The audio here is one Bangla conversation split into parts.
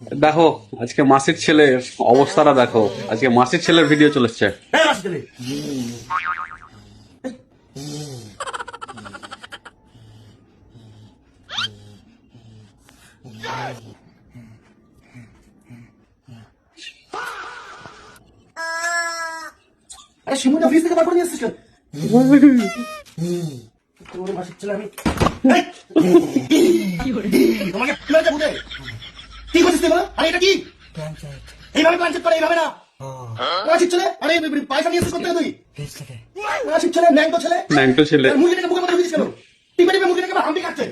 দেখো আজকে মাসির ছেলের অবস্থাটা দেখো, আজকে মাসির ছেলের ভিডিও চলেছে। হ্যাঁ মাসি ছেলে আরে শিমুটা ফ্রিজ থেকে বার করে নিয়ে এসেছিস কেন? তোর মাসির ছেলে আমি তোমাকে প্ল্যানটা বুঝে কি করছিস তুই বল? আরে এটা কি এইভাবে প্ল্যান চেক করে এইভাবে না মাসির ছেলে? আরে পয়সা নিয়ে এসেছিস করতে তুই মাসির ছেলে ন্যাংটো ছেলে ন্যাংটো ছেলে, মুরগিটাকে বুকের মধ্যে ঢুকিয়েছিস কেন? টিপে টিপে মুরগিটাকে আবার হাম্পি কাটছে।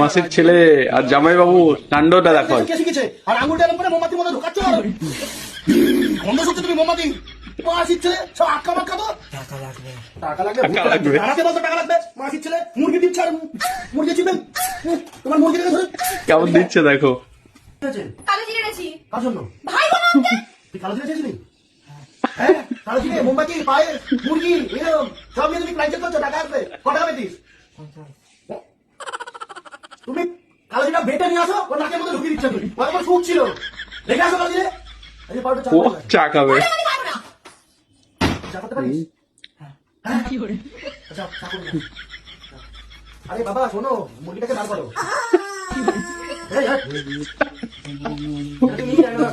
মাসির ছেলে আর জামাই বাবু কাণ্ডটা দেখো। কে শিখেছে? আর আঙুলটা এরকম করে মোমবাতির মধ্যে ঢোকাচ্ছ বন্ধ করছো তুমি মোমবাতি। মাসির ছেলে সব আটকা মাটকা তো টাকা লাগবে টাকা লাগবে। টাকা বলতো টাকা লাগবে। মাসির ছেলে মুরগি দিচ্ছে আর মুরগি চিপে তোমার মুরগিটাকে ধরে কেমন দিচ্ছে দেখো। কালো জিরে এনেছি। কার জন্য? ভাই বোনকে তুই কালো জিরে চেয়েছিলি? হ্যাঁ কালো জিরে মোমবাতি পায়ে মুরগি এরকম সব নিয়ে তুমি প্ল্যান চেক করছো টাকা আসবে। কত টাকা পেতিস? তুমি কালো জিরা বেটে নিয়ে আসো ও নাকের মধ্যে ঢুকিয়ে দিচ্ছে তুমি কতবার সুখ ছিল রেখে আসো কালো জিরে। এই যে পাউডার ও চা খাবে। আমি খাবো না। চা করতে পারিস? হ্যাঁ কি করে? আচ্ছা চা করবো না। আরে বাবা শোনো মুরগিটাকে বার করো। এই, এই। এটা তুমি জানো না।